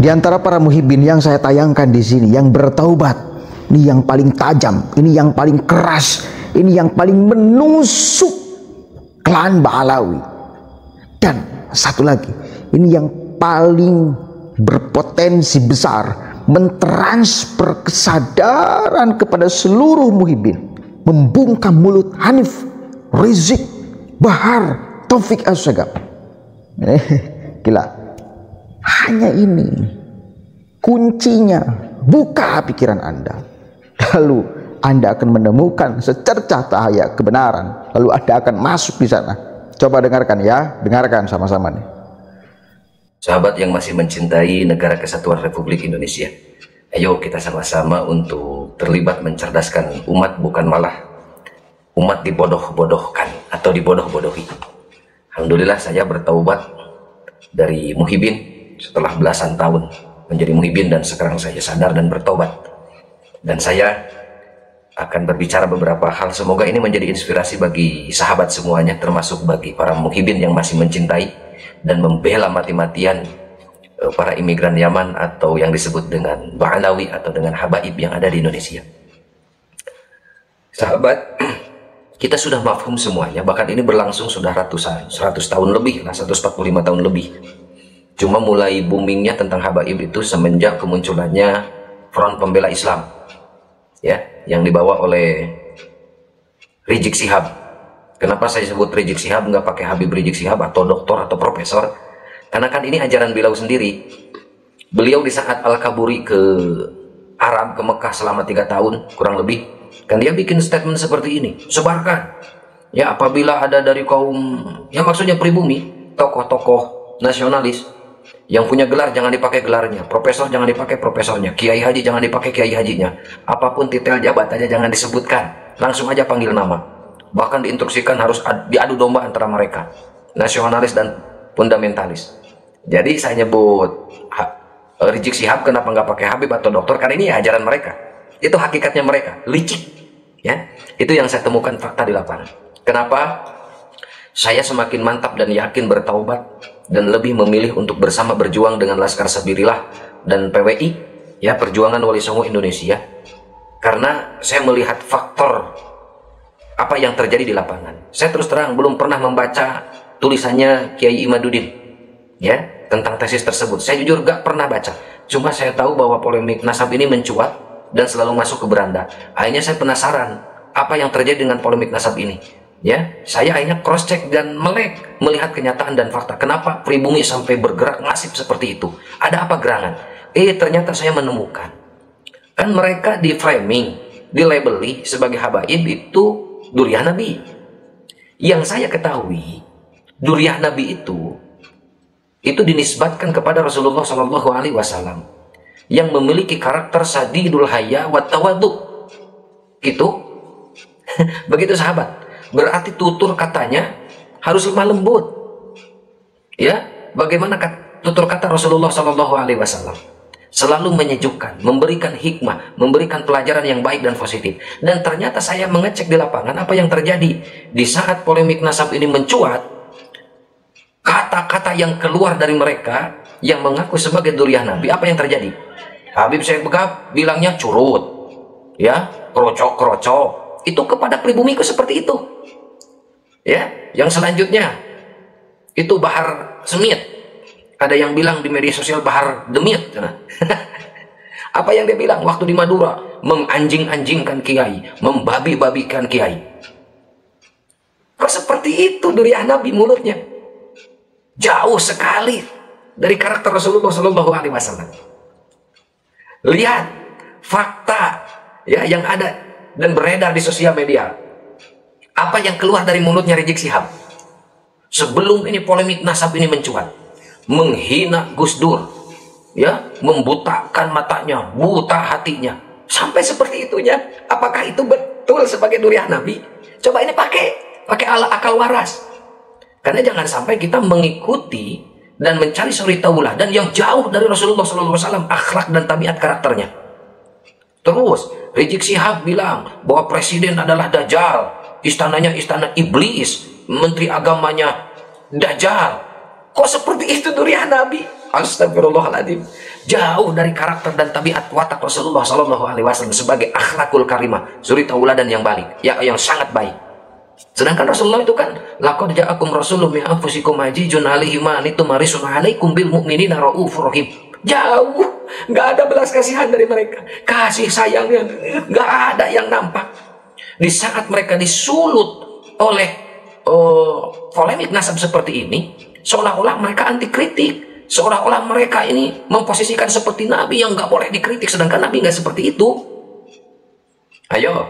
Di antara para muhibbin yang saya tayangkan di sini, yang bertaubat, ini yang paling tajam, ini yang paling keras, ini yang paling menusuk klan Ba'alawi. Dan satu lagi, ini yang paling berpotensi besar mentransfer kesadaran kepada seluruh muhibbin, membungkam mulut Hanif, Rizik, Bahar, Taufik As-Sagaf. Gila. Hanya ini kuncinya. Buka pikiran Anda, lalu Anda akan menemukan secercah cahaya kebenaran, lalu Anda akan masuk di sana. Coba dengarkan ya, dengarkan sama-sama nih. Sahabat yang masih mencintai negara kesatuan Republik Indonesia, ayo kita sama-sama untuk terlibat mencerdaskan umat, bukan malah umat dibodoh-bodohkan atau dibodoh-bodohi. Alhamdulillah saya bertaubat dari muhibbin setelah belasan tahun menjadi muhibbin, dan sekarang saya sadar dan bertobat. Dan saya akan berbicara beberapa hal, semoga ini menjadi inspirasi bagi sahabat semuanya, termasuk bagi para muhibbin yang masih mencintai dan membela mati-matian para imigran Yaman atau yang disebut dengan Ba'alawi atau dengan habaib yang ada di Indonesia. Sahabat, kita sudah mafhum semuanya, bahkan ini berlangsung sudah 100 tahun lebih lah, 145 tahun lebih. Cuma mulai boomingnya tentang habaib itu semenjak kemunculannya Front Pembela Islam, ya, yang dibawa oleh Rizik Syihab. Kenapa saya sebut Rizik Syihab, nggak pakai Habib Rizik Syihab atau doktor atau profesor? Karena kan ini ajaran beliau sendiri. Beliau di saat Al-Kaburi ke Arab, ke Mekah selama 3 tahun kurang lebih, kan dia bikin statement seperti ini: sebarkan, ya, apabila ada dari kaum, ya maksudnya pribumi, tokoh-tokoh nasionalis yang punya gelar jangan dipakai gelarnya, profesor jangan dipakai profesornya, kiai haji jangan dipakai kiai hajinya, apapun titel jabatannya jangan disebutkan, langsung aja panggil nama. Bahkan diinstruksikan harus diadu domba antara mereka, nasionalis dan fundamentalis. Jadi saya nyebut Rizik Syihab kenapa nggak pakai Habib atau dokter, karena ini ajaran mereka, itu hakikatnya mereka, licik, ya. Itu yang saya temukan fakta di lapangan. Kenapa saya semakin mantap dan yakin bertaubat dan lebih memilih untuk bersama berjuang dengan Laskar Sabilillah dan PWI, ya, Perjuangan Wali Songo Indonesia, karena saya melihat faktor apa yang terjadi di lapangan. Saya terus terang belum pernah membaca tulisannya Kiai Imaduddin, ya, tentang tesis tersebut. Saya jujur gak pernah baca. Cuma saya tahu bahwa polemik nasab ini mencuat dan selalu masuk ke beranda. Akhirnya saya penasaran apa yang terjadi dengan polemik nasab ini. Ya, saya akhirnya cross check dan melek, melihat kenyataan dan fakta. Kenapa pribumi sampai bergerak masif seperti itu? Ada apa gerangan? Ternyata saya menemukan, kan mereka di framing, di labeli sebagai habaib itu duriah Nabi. Yang saya ketahui, duriah Nabi itu dinisbatkan kepada Rasulullah SAW yang memiliki karakter sadidul haya wa tawadu. Gitu. Begitu sahabat. Berarti tutur katanya harus lemah lembut, ya. Bagaimana tutur kata Rasulullah SAW? Selalu menyejukkan, memberikan hikmah, memberikan pelajaran yang baik dan positif. Dan ternyata saya mengecek di lapangan apa yang terjadi di saat polemik nasab ini mencuat. Kata-kata yang keluar dari mereka yang mengaku sebagai duriah Nabi, apa yang terjadi? Habib Syekh Begab bilangnya curut, ya, krocok-krocok. Itu kepada pribumiku seperti itu. Ya, yang selanjutnya itu Bahar Semit. Ada yang bilang di media sosial Bahar Demit. Apa yang dia bilang waktu di Madura? Menganjing-anjingkan kiai, membabi-babikan kiai. Kok seperti itu duriah Nabi mulutnya? Jauh sekali dari karakter Rasulullah SAW. Lihat fakta, ya, yang ada dan beredar di sosial media. Apa yang keluar dari mulutnya Rizik Syihab sebelum ini polemik nasab ini mencuat? Menghina Gus Dur, ya, membutakan matanya, buta hatinya, sampai seperti itunya. Apakah itu betul sebagai duriah Nabi? Coba ini pakai akal waras. Karena jangan sampai kita mengikuti dan mencari suri tauladan yang jauh dari Rasulullah SAW, akhlak dan tabiat karakternya. Terus Rizik Syihab bilang bahwa presiden adalah Dajjal, istananya istana iblis, menteri agamanya Dajjal. Kok seperti itu duriah Nabi? Astagfirullahaladzim. Jauh dari karakter dan tabiat watak Rasulullah Sallallahu Alaihi Wasallam sebagai akhlakul karimah, suri tauladan yang baik, yang sangat baik. Sedangkan Rasulullah itu kan, laqad ja'akum rasulun min anfusikum azizun 'alaihi ma anittum harisun 'alaikum bil mu'minina raufur rahim. Jauh, nggak ada belas kasihan dari mereka. Kasih sayangnya nggak ada yang nampak. Di saat mereka disulut oleh polemik nasab seperti ini, seolah-olah mereka anti kritik. Seolah-olah mereka ini memposisikan seperti Nabi yang nggak boleh dikritik, sedangkan Nabi nggak seperti itu. Ayo,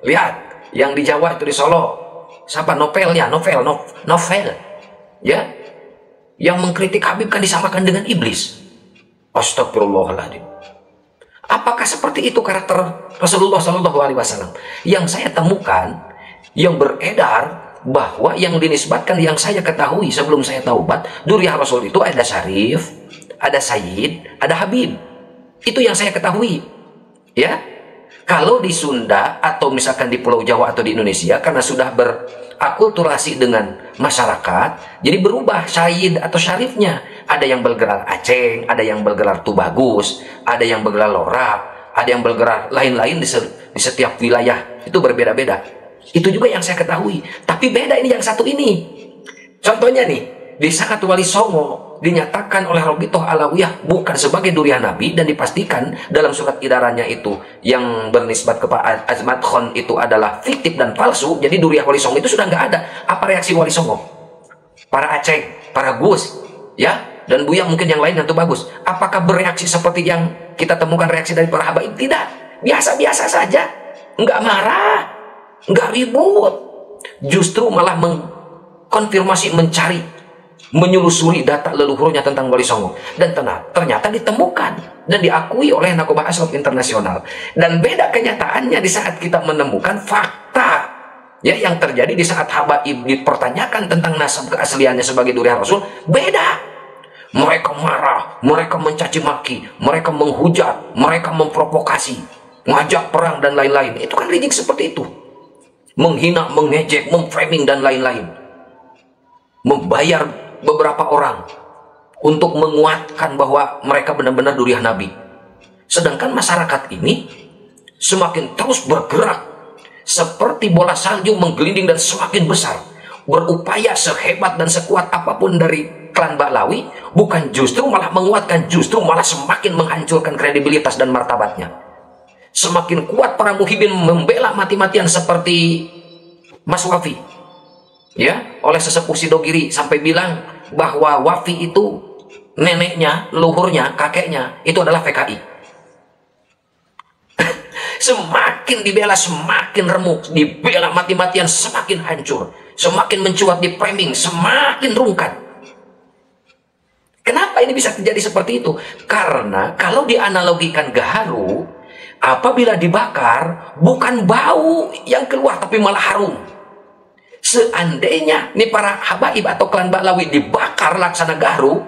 lihat yang di Jawa itu di Solo, siapa novelnya, novel, ya, yang mengkritik Habib kan disamakan dengan iblis. Astagfirullahaladzim. Apakah seperti itu karakter Rasulullah Sallallahu Alaihi Wasallam? Yang saya temukan, yang beredar, bahwa yang dinisbatkan, yang saya ketahui sebelum saya taubat, Duriah Rasul itu ada Syarif, ada Sayyid, ada Habib. Itu yang saya ketahui. Ya, kalau di Sunda atau misalkan di Pulau Jawa atau di Indonesia, karena sudah berakulturasi dengan masyarakat, jadi berubah Sayyid atau Syarifnya. Ada yang bergelar Aceh, ada yang bergelar Tubagus, ada yang bergelar Lora, ada yang bergelar lain-lain di setiap wilayah. Itu berbeda-beda. Itu juga yang saya ketahui. Tapi beda ini yang satu ini. Contohnya nih, di saat Wali Songo dinyatakan oleh Robitoh Alawiyah bukan sebagai duriah Nabi, dan dipastikan dalam surat idarannya itu yang bernisbat kepada Azmat Khon itu adalah fiktif dan palsu. Jadi duriah Wali Songo itu sudah nggak ada. Apa reaksi Wali Songo? Para Aceh, para Gus, ya, dan Buya mungkin yang lain tentu bagus. Apakah bereaksi seperti yang kita temukan reaksi dari para habaib? Tidak. Biasa-biasa saja. Nggak marah. Nggak ribut, justru malah mengkonfirmasi, mencari, menyelusuri data leluhurnya tentang Wali Songo, dan ternyata ditemukan dan diakui oleh Nakobah Ashraf Internasional. Dan beda kenyataannya di saat kita menemukan fakta, ya, yang terjadi di saat habaib dipertanyakan tentang nasab keasliannya sebagai duriah Rasul. Beda. Mereka marah, mereka mencaci maki, mereka menghujat, mereka memprovokasi, ngajak perang dan lain-lain. Itu kan rijik seperti itu. Menghina, mengejek, memframing dan lain-lain. Membayar beberapa orang untuk menguatkan bahwa mereka benar-benar duriah Nabi. Sedangkan masyarakat ini semakin terus bergerak seperti bola salju menggelinding dan semakin besar. Berupaya sehebat dan sekuat apapun dari klan Ba'lawi, bukan justru malah menguatkan, justru malah semakin menghancurkan kredibilitas dan martabatnya. Semakin kuat para muhibin membela mati-matian seperti Mas Wafi, ya, oleh sesepuh Sidogiri sampai bilang bahwa Wafi itu neneknya, leluhurnya, kakeknya itu adalah PKI. Semakin dibela semakin remuk, dibela mati-matian semakin hancur, semakin mencuat di framing, semakin rungkat. Kenapa ini bisa terjadi seperti itu? Karena kalau dianalogikan gaharu, apabila dibakar, bukan bau yang keluar, tapi malah harum. Seandainya nih para habaib atau klan Ba'lawi dibakar laksana gaharu,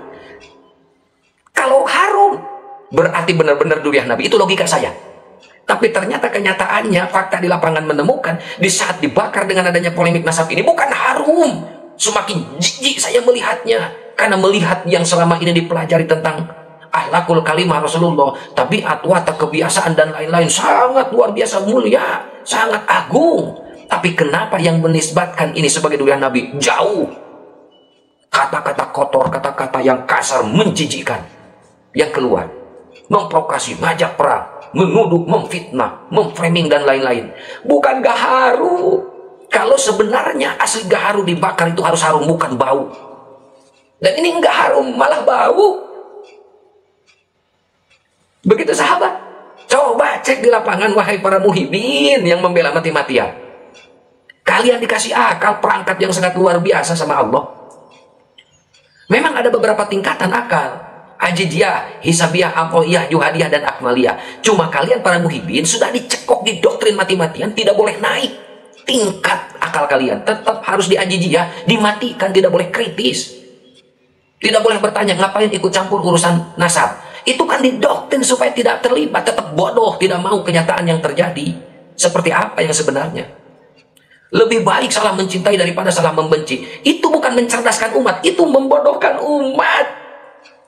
kalau harum, berarti benar-benar duriah Nabi. Itu logika saya. Tapi ternyata kenyataannya, fakta di lapangan menemukan, di saat dibakar dengan adanya polemik nasab ini, bukan harum. Semakin jijik saya melihatnya. Karena melihat yang selama ini dipelajari tentang akhlakul kalimah Rasulullah, tabiat, watak, kebiasaan dan lain-lain sangat luar biasa mulia, sangat agung. Tapi kenapa yang menisbatkan ini sebagai duriah Nabi? Jauh. Kata-kata kotor, kata-kata yang kasar, menjijikkan yang keluar. Memprovokasi, ngajak perang, menuduh, memfitnah, memframing dan lain-lain. Bukan gaharu. Kalau sebenarnya asli gaharu dibakar itu harus harum, bukan bau. Dan ini enggak harum, malah bau. Begitu sahabat. Coba cek di lapangan, wahai para muhibin yang membela mati-matian. Kalian dikasih akal, perangkat yang sangat luar biasa sama Allah. Memang ada beberapa tingkatan akal. Ajijiyah, Hisabiyah, Ampoiyah, Juhadiyah, dan Akmaliyah. Cuma kalian para muhibin sudah dicekok di doktrin mati-matian, tidak boleh naik tingkat akal kalian. Tetap harus di Ajijiyah, dimatikan, tidak boleh kritis. Tidak boleh bertanya, ngapain ikut campur urusan nasab. Itu kan didoktrin supaya tidak terlibat, tetap bodoh, tidak mau kenyataan yang terjadi. Seperti apa yang sebenarnya. Lebih baik salah mencintai daripada salah membenci. Itu bukan mencerdaskan umat, itu membodohkan umat.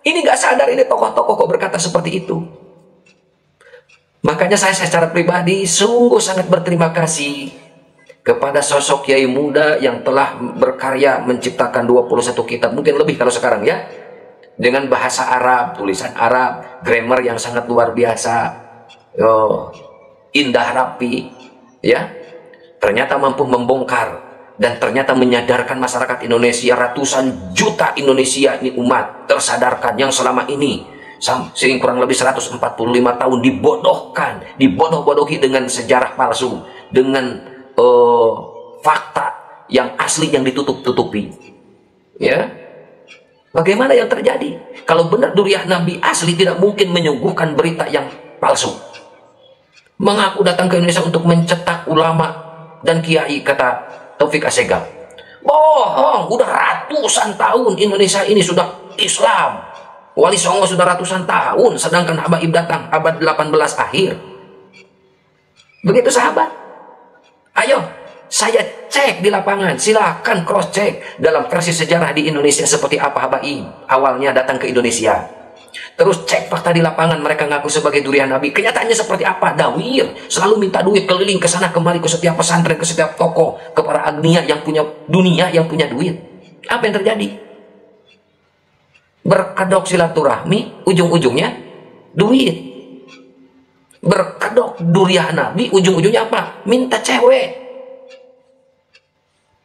Ini nggak sadar ini tokoh-tokoh kok berkata seperti itu. Makanya saya secara pribadi sungguh sangat berterima kasih kepada sosok kiai muda yang telah berkarya menciptakan 21 kitab, mungkin lebih kalau sekarang ya, dengan bahasa Arab, tulisan Arab, grammar yang sangat luar biasa, indah rapi, ya. Ternyata mampu membongkar dan ternyata menyadarkan masyarakat Indonesia, ratusan juta Indonesia ini umat tersadarkan yang selama ini kurang lebih 145 tahun dibodoh-bodohi dengan sejarah palsu, dengan fakta yang asli yang ditutup-tutupi. Ya, bagaimana yang terjadi? Kalau benar duriah Nabi asli, tidak mungkin menyuguhkan berita yang palsu. Mengaku datang ke Indonesia untuk mencetak ulama dan kiai, kata Taufik Assegaf. Bohong, udah ratusan tahun Indonesia ini sudah Islam. Wali Songo sudah ratusan tahun, sedangkan Habaib datang abad 18 akhir. Begitu sahabat. Ayo, saya cek di lapangan, silakan cross check dalam versi sejarah di Indonesia seperti apa Habaib awalnya datang ke Indonesia. Terus cek fakta di lapangan, mereka ngaku sebagai durian Nabi. Kenyataannya seperti apa? Dawir, selalu minta duit keliling ke sana kemari ke setiap pesantren, ke setiap toko, ke para agnia yang punya dunia, yang punya duit. Apa yang terjadi? Berkedok silaturahmi, ujung-ujungnya duit. Berkedok duriah Nabi, ujung-ujungnya apa? Minta cewek.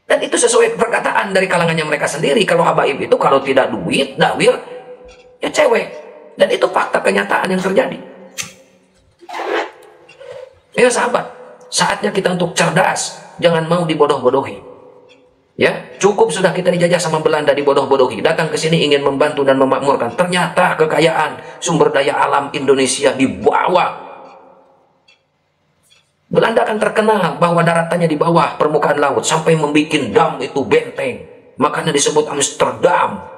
Dan itu sesuai perkataan dari kalangannya mereka sendiri. Kalau habaib itu kalau tidak duit, dawir, ya cewek. Dan itu fakta kenyataan yang terjadi. Ya sahabat, saatnya kita untuk cerdas, jangan mau dibodoh-bodohi. Ya, cukup sudah kita dijajah sama Belanda, dibodoh-bodohi. Datang ke sini ingin membantu dan memakmurkan. Ternyata kekayaan sumber daya alam Indonesia dibawa. Belanda kan terkenal bahwa daratannya di bawah permukaan laut sampai membuat dam itu benteng. Makanya disebut Amsterdam.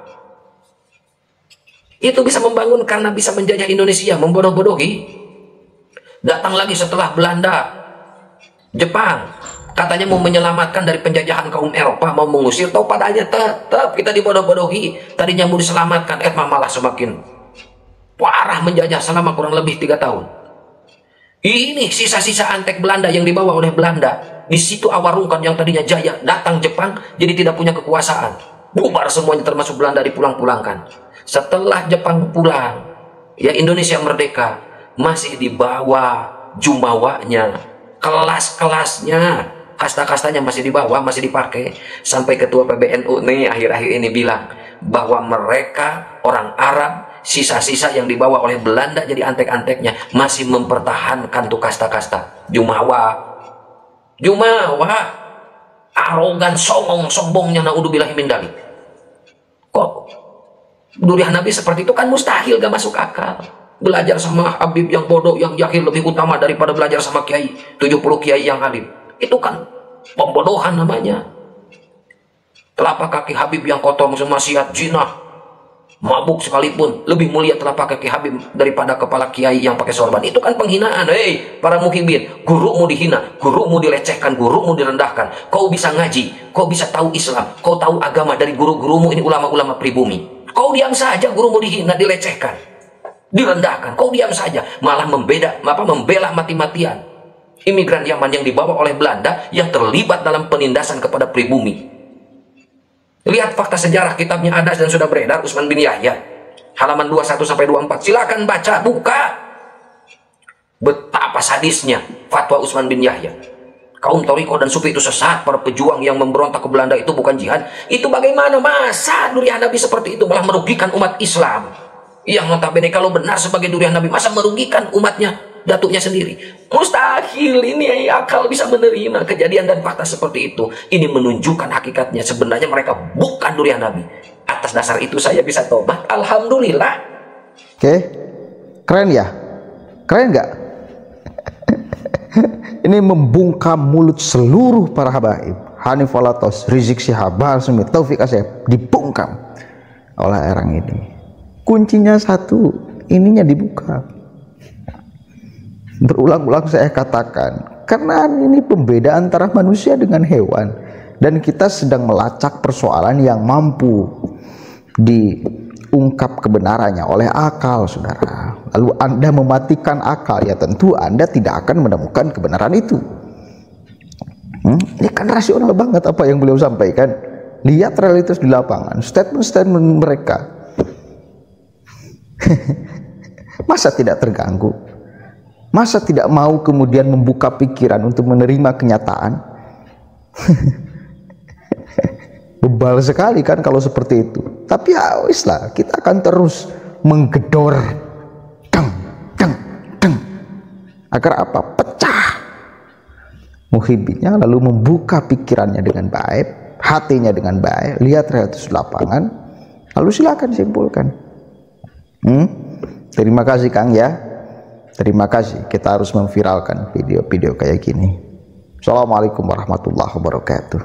Itu bisa membangun karena bisa menjajah Indonesia, membodoh-bodohi. Datang lagi setelah Belanda, Jepang, katanya mau menyelamatkan dari penjajahan kaum Eropa, mau mengusir, tahu padanya tetap kita dibodoh-bodohi. Tadinya mau diselamatkan, malah semakin parah menjajah selama kurang lebih 3 tahun. Ini sisa-sisa antek Belanda yang dibawa oleh Belanda. Di situ awarungkan yang tadinya jaya, datang Jepang, jadi tidak punya kekuasaan. Bubar semuanya termasuk Belanda, dipulang-pulangkan. Setelah Jepang pulang, ya Indonesia merdeka, masih dibawa jumawanya, kelas-kelasnya, kasta-kastanya masih dibawa, masih dipakai. Sampai ketua PBNU nih akhir-akhir ini bilang bahwa mereka orang Arab, sisa-sisa yang dibawa oleh Belanda jadi antek-anteknya masih mempertahankan tuh kasta-kasta. Jumawa, arogan, sombongnya naudzubillahi min dzalik. Kok duriah Nabi seperti itu? Kan mustahil, gak masuk akal. Belajar sama Habib yang bodoh, yang jahil lebih utama daripada belajar sama kiai 70 kiai yang alim. Itu kan pembodohan namanya. Telapak kaki Habib yang kotor maksiat, zina, mabuk sekalipun lebih mulia telapak kaki Habib daripada kepala kiai yang pakai sorban. Itu kan penghinaan. Hei para muhibin, gurumu dihina, gurumu dilecehkan, gurumu direndahkan. Kau bisa ngaji, kau bisa tahu Islam, kau tahu agama dari guru-gurumu ini, ulama-ulama pribumi. Kau diam saja, gurumu dihina, dilecehkan, direndahkan. Kau diam saja, malah membela mati-matian imigran Yaman yang dibawa oleh Belanda yang terlibat dalam penindasan kepada pribumi. Lihat fakta sejarah, kitabnya ada dan sudah beredar, Utsman bin Yahya, halaman 21-24. Silakan baca, buka. Betapa sadisnya fatwa Utsman bin Yahya. Kaum Toriko dan Sufi itu sesat, para pejuang yang memberontak ke Belanda itu bukan jihad. Itu bagaimana? Masa durian Nabi seperti itu malah merugikan umat Islam? Yang notabene kalau benar sebagai durian Nabi, masa merugikan umatnya, datuknya sendiri? Mustahil. Ini akal bisa menerima kejadian dan fakta seperti itu. Ini menunjukkan hakikatnya sebenarnya mereka bukan durian Nabi. Atas dasar itu saya bisa tobat, alhamdulillah. Oke, keren ya? Keren nggak? Ini membungkam mulut seluruh para habaib. Hanif Walatos, Rizik Syihab, Bahar Smith, Taufik Assegaf, dibungkam oleh orang ini. Kuncinya satu, ininya dibuka. Berulang-ulang saya katakan, karena ini pembeda antara manusia dengan hewan, dan kita sedang melacak persoalan yang mampu diungkap kebenarannya oleh akal, saudara, lalu Anda mematikan akal, ya tentu Anda tidak akan menemukan kebenaran itu. Ini kan rasional banget apa yang beliau sampaikan. Lihat realitas di lapangan, statement-statement mereka. Masa tidak terganggu? Masa tidak mau kemudian membuka pikiran untuk menerima kenyataan? Bebal sekali kan kalau seperti itu. Tapi ya wis lah, kita akan terus menggedor, agar apa? Pecah muhibbinya, lalu membuka pikirannya dengan baik, hatinya dengan baik, lihat realitas lapangan, lalu silakan simpulkan. Terima kasih Kang ya. Terima kasih, kita harus memviralkan video-video kayak gini. Assalamualaikum warahmatullahi wabarakatuh.